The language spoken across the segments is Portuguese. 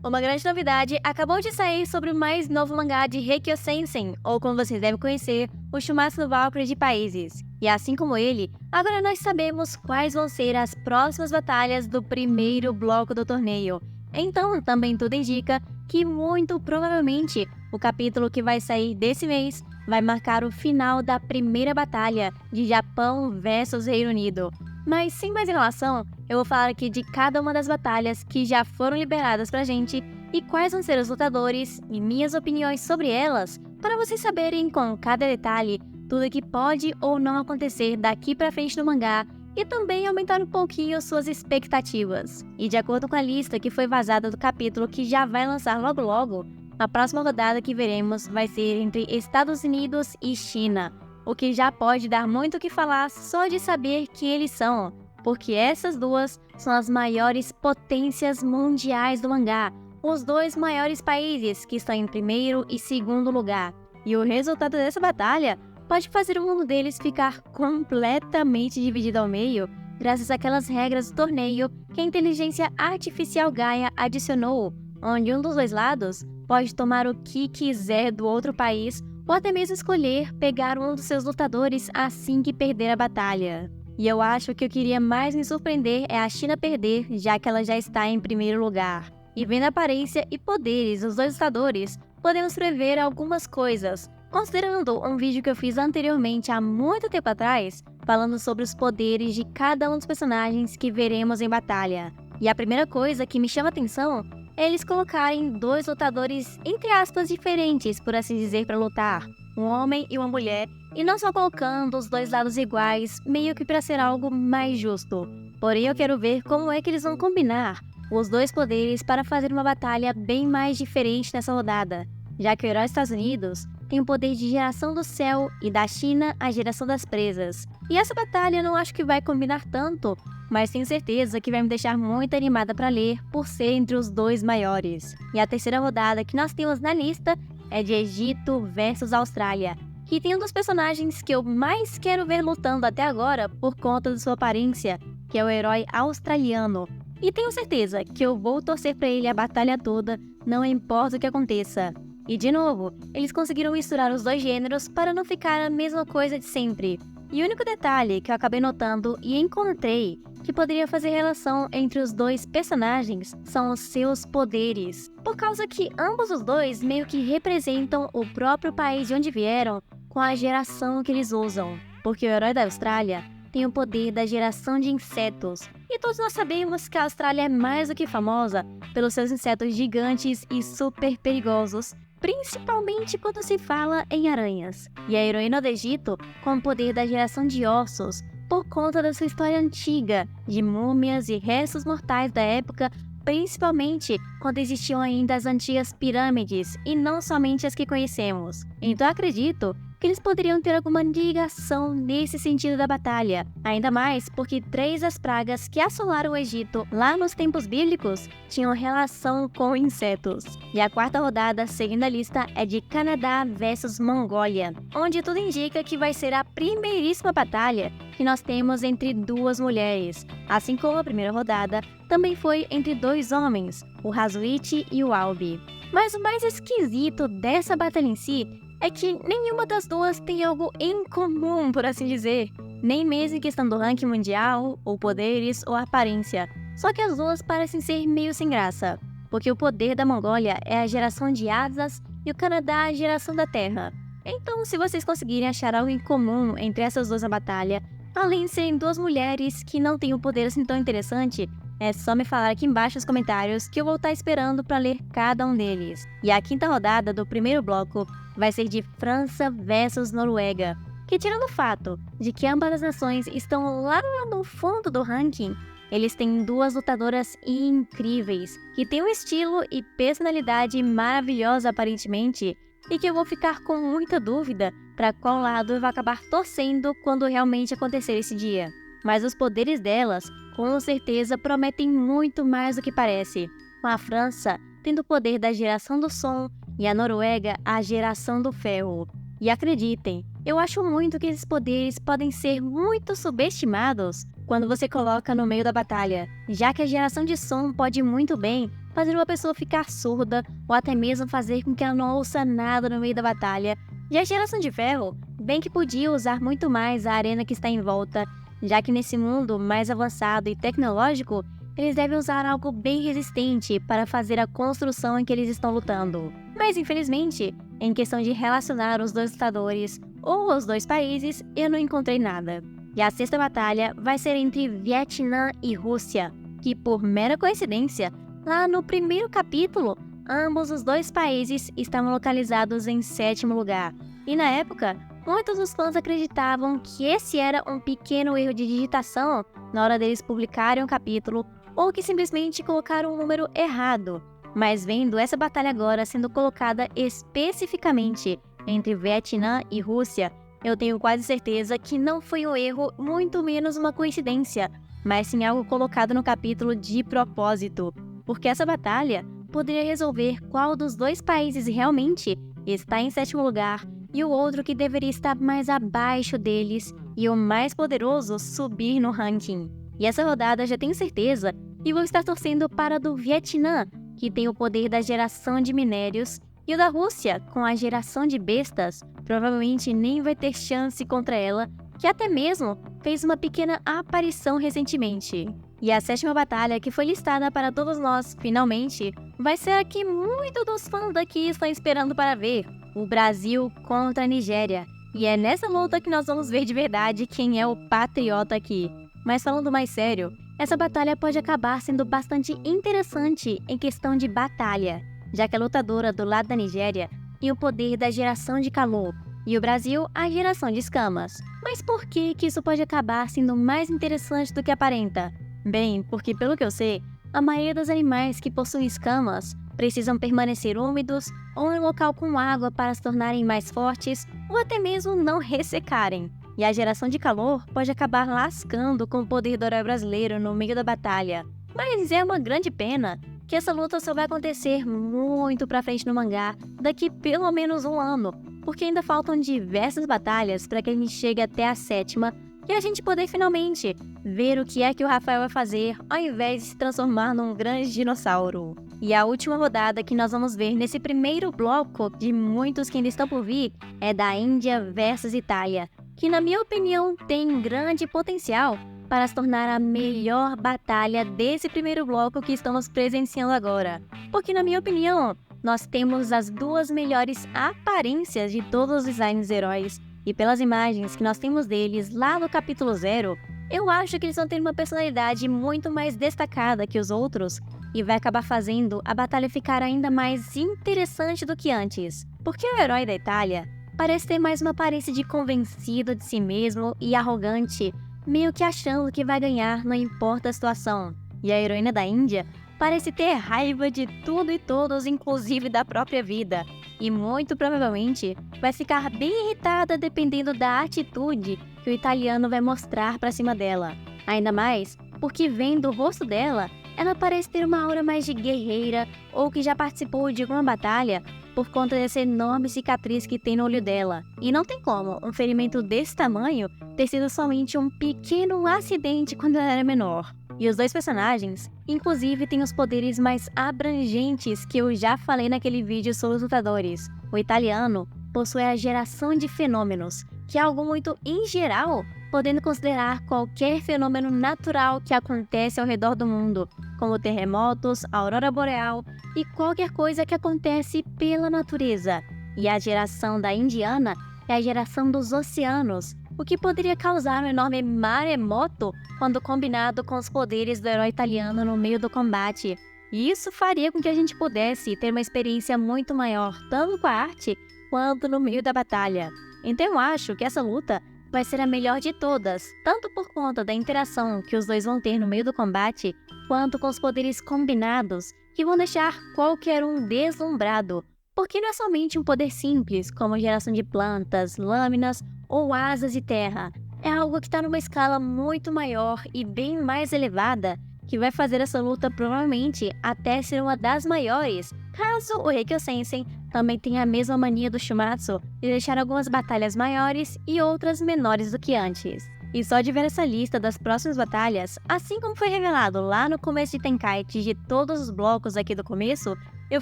Uma grande novidade acabou de sair sobre o mais novo mangá de Heikyo Sensen, ou como vocês devem conhecer, o Shumatsu no Valkyrie de Países. E assim como ele, agora nós sabemos quais vão ser as próximas batalhas do primeiro bloco do torneio. Então, também tudo indica que muito provavelmente o capítulo que vai sair desse mês vai marcar o final da primeira batalha de Japão versus Reino Unido. Mas sem mais enrolação, eu vou falar aqui de cada uma das batalhas que já foram liberadas pra gente e quais vão ser os lutadores e minhas opiniões sobre elas, para vocês saberem com cada detalhe tudo que pode ou não acontecer daqui pra frente no mangá e também aumentar um pouquinho suas expectativas. E de acordo com a lista que foi vazada do capítulo que já vai lançar logo logo, a próxima rodada que veremos vai ser entre Estados Unidos e China, o que já pode dar muito o que falar só de saber que eles são, porque essas duas são as maiores potências mundiais do mangá, os dois maiores países que estão em primeiro e segundo lugar. E o resultado dessa batalha pode fazer o mundo deles ficar completamente dividido ao meio, graças àquelas regras do torneio que a inteligência artificial Gaia adicionou, onde um dos dois lados pode tomar o que quiser do outro país ou até mesmo escolher pegar um dos seus lutadores assim que perder a batalha. E eu acho que o que iria mais me surpreender é a China perder, já que ela já está em primeiro lugar. E vendo a aparência e poderes dos dois lutadores, podemos prever algumas coisas, considerando um vídeo que eu fiz anteriormente há muito tempo atrás, falando sobre os poderes de cada um dos personagens que veremos em batalha. E a primeira coisa que me chama atenção é eles colocarem dois lutadores, entre aspas, diferentes, por assim dizer, para lutar. Um homem e uma mulher, e não só colocando os dois lados iguais, meio que para ser algo mais justo. Porém, eu quero ver como é que eles vão combinar os dois poderes para fazer uma batalha bem mais diferente nessa rodada, já que o herói dos Estados Unidos tem o poder de geração do céu e da China a geração das presas. E essa batalha eu não acho que vai combinar tanto, mas tenho certeza que vai me deixar muito animada para ler por ser entre os dois maiores. E a terceira rodada que nós temos na lista é de Egito versus Austrália, que tem um dos personagens que eu mais quero ver lutando até agora por conta de sua aparência, que é o herói australiano. E tenho certeza que eu vou torcer para ele a batalha toda, não importa o que aconteça. E de novo, eles conseguiram misturar os dois gêneros para não ficar a mesma coisa de sempre. E o único detalhe que eu acabei notando e encontrei que poderia fazer relação entre os dois personagens são os seus poderes, por causa que ambos os dois meio que representam o próprio país de onde vieram com a geração que eles usam, porque o herói da Austrália tem o poder da geração de insetos, e todos nós sabemos que a Austrália é mais do que famosa pelos seus insetos gigantes e super perigosos, principalmente quando se fala em aranhas. E a heroína do Egito com o poder da geração de ossos, por conta da sua história antiga, de múmias e restos mortais da época, principalmente quando existiam ainda as antigas pirâmides e não somente as que conhecemos. Então acredito que eles poderiam ter alguma ligação nesse sentido da batalha, ainda mais porque 3 das pragas que assolaram o Egito lá nos tempos bíblicos tinham relação com insetos. E a quarta rodada, seguindo a lista, é de Canadá versus Mongólia, onde tudo indica que vai ser a primeiríssima batalha que nós temos entre duas mulheres, assim como a primeira rodada também foi entre 2 homens, o Hazuichi e o Albi. Mas o mais esquisito dessa batalha em si é que nenhuma das duas tem algo em comum, por assim dizer, nem mesmo em questão do ranking mundial, ou poderes, ou aparência. Só que as duas parecem ser meio sem graça, porque o poder da Mongólia é a geração de asas e o Canadá a geração da terra. Então, se vocês conseguirem achar algo em comum entre essas duas na batalha, além de serem 2 mulheres que não têm um poder assim tão interessante, é só me falar aqui embaixo nos comentários que eu vou estar esperando para ler cada um deles. E a quinta rodada do primeiro bloco vai ser de França versus Noruega, que tirando o fato de que ambas as nações estão lá no fundo do ranking, eles têm 2 lutadoras incríveis, que têm um estilo e personalidade maravilhosa aparentemente, e que eu vou ficar com muita dúvida para qual lado eu vou acabar torcendo quando realmente acontecer esse dia. Mas os poderes delas, com certeza, prometem muito mais do que parece, com a França tendo o poder da geração do som e a Noruega a geração do ferro. E acreditem, eu acho muito que esses poderes podem ser muito subestimados quando você coloca no meio da batalha, já que a geração de som pode muito bem fazendo uma pessoa ficar surda ou até mesmo fazer com que ela não ouça nada no meio da batalha. Já a Geração de Ferro, bem que podia usar muito mais a arena que está em volta, já que nesse mundo mais avançado e tecnológico, eles devem usar algo bem resistente para fazer a construção em que eles estão lutando. Mas infelizmente, em questão de relacionar os dois lutadores ou os dois países, eu não encontrei nada. E a sexta batalha vai ser entre Vietnã e Rússia, que por mera coincidência, lá no primeiro capítulo, ambos os dois países estavam localizados em sétimo lugar. E na época, muitos dos fãs acreditavam que esse era um pequeno erro de digitação na hora deles publicarem um capítulo, ou que simplesmente colocaram um número errado. Mas vendo essa batalha agora sendo colocada especificamente entre Vietnã e Rússia, eu tenho quase certeza que não foi um erro, muito menos uma coincidência, mas sim algo colocado no capítulo de propósito, porque essa batalha poderia resolver qual dos dois países realmente está em sétimo lugar e o outro que deveria estar mais abaixo deles e o mais poderoso subir no ranking. E essa rodada já tenho certeza e vou estar torcendo para a do Vietnã, que tem o poder da geração de minérios, e o da Rússia, com a geração de bestas, provavelmente nem vai ter chance contra ela, que até mesmo fez uma pequena aparição recentemente. E a sétima batalha que foi listada para todos nós, finalmente, vai ser a que muitos dos fãs daqui estão esperando para ver, o Brasil contra a Nigéria. E é nessa luta que nós vamos ver de verdade quem é o patriota aqui. Mas falando mais sério, essa batalha pode acabar sendo bastante interessante em questão de batalha, já que a lutadora do lado da Nigéria tem o poder da geração de calor, e o Brasil a geração de escamas. Mas por que isso pode acabar sendo mais interessante do que aparenta? Bem, porque pelo que eu sei, a maioria dos animais que possuem escamas precisam permanecer úmidos ou em um local com água para se tornarem mais fortes ou até mesmo não ressecarem. E a geração de calor pode acabar lascando com o poder do herói brasileiro no meio da batalha. Mas é uma grande pena que essa luta só vai acontecer muito pra frente no mangá, daqui pelo menos um ano, porque ainda faltam diversas batalhas para que a gente chegue até a sétima e a gente poder finalmente ver o que é que o Rafael vai fazer ao invés de se transformar num grande dinossauro. E a última rodada que nós vamos ver nesse primeiro bloco de muitos que ainda estão por vir é da Índia versus Itália, que na minha opinião tem grande potencial para se tornar a melhor batalha desse primeiro bloco que estamos presenciando agora. Porque na minha opinião, nós temos as duas melhores aparências de todos os designs heróis, e pelas imagens que nós temos deles lá no capítulo 0, eu acho que eles vão ter uma personalidade muito mais destacada que os outros, e vai acabar fazendo a batalha ficar ainda mais interessante do que antes. Porque o herói da Itália parece ter mais uma aparência de convencido de si mesmo e arrogante, meio que achando que vai ganhar não importa a situação. E a heroína da Índia parece ter raiva de tudo e todos, inclusive da própria vida, e muito provavelmente vai ficar bem irritada dependendo da atitude que o italiano vai mostrar pra cima dela. Ainda mais porque vendo o rosto dela, ela parece ter uma aura mais de guerreira ou que já participou de alguma batalha por conta dessa enorme cicatriz que tem no olho dela. E não tem como um ferimento desse tamanho ter sido somente um pequeno acidente quando ela era menor. E os dois personagens, inclusive, têm os poderes mais abrangentes que eu já falei naquele vídeo sobre os lutadores. O italiano possui a geração de fenômenos, que é algo muito em geral, podendo considerar qualquer fenômeno natural que acontece ao redor do mundo, como terremotos, aurora boreal e qualquer coisa que acontece pela natureza. E a geração da indiana é a geração dos oceanos, o que poderia causar um enorme maremoto quando combinado com os poderes do herói italiano no meio do combate. E isso faria com que a gente pudesse ter uma experiência muito maior, tanto com a arte quanto no meio da batalha. Então eu acho que essa luta vai ser a melhor de todas, tanto por conta da interação que os dois vão ter no meio do combate, quanto com os poderes combinados, que vão deixar qualquer um deslumbrado. Porque não é somente um poder simples, como geração de plantas, lâminas ou asas de terra. É algo que está numa escala muito maior e bem mais elevada, que vai fazer essa luta provavelmente até ser uma das maiores, caso o Heikyo Sensei também tenha a mesma mania do Shumatsu de deixar algumas batalhas maiores e outras menores do que antes. E só de ver essa lista das próximas batalhas, assim como foi revelado lá no começo de Tenkaichi de todos os blocos aqui do começo, eu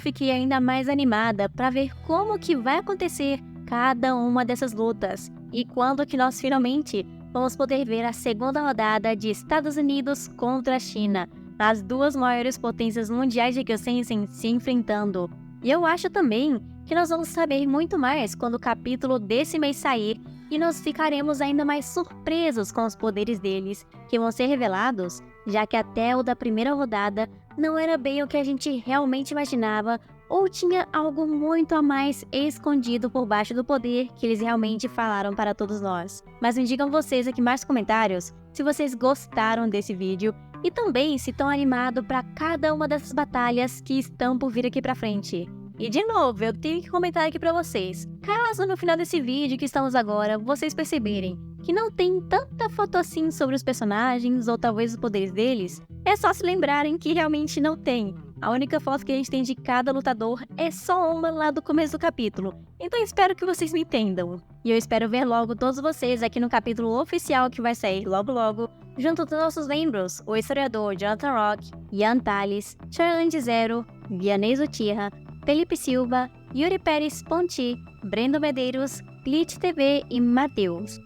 fiquei ainda mais animada para ver como que vai acontecer cada uma dessas lutas e quando que nós finalmente vamos poder ver a segunda rodada de Estados Unidos contra a China, as duas maiores potências mundiais de Gyosensen se enfrentando. E eu acho também que nós vamos saber muito mais quando o capítulo desse mês sair e nós ficaremos ainda mais surpresos com os poderes deles, que vão ser revelados, já que até o da primeira rodada não era bem o que a gente realmente imaginava ou tinha algo muito a mais escondido por baixo do poder que eles realmente falaram para todos nós. Mas me digam vocês aqui mais nos comentários se vocês gostaram desse vídeo e também se estão animados para cada uma dessas batalhas que estão por vir aqui pra frente. E de novo, eu tenho que comentar aqui pra vocês, caso no final desse vídeo que estamos agora, vocês perceberem que não tem tanta foto assim sobre os personagens ou talvez os poderes deles, é só se lembrarem que realmente não tem. A única foto que a gente tem de cada lutador é só uma lá do começo do capítulo, então espero que vocês me entendam. E eu espero ver logo todos vocês aqui no capítulo oficial que vai sair logo logo, junto dos nossos membros, o historiador Jonathan Rock, Ian Thales, Charland Zero, Vianney Uchiha, Felipe Silva, Yuri Pérez Ponti, Brendo Medeiros, Glitch TV e Matheus.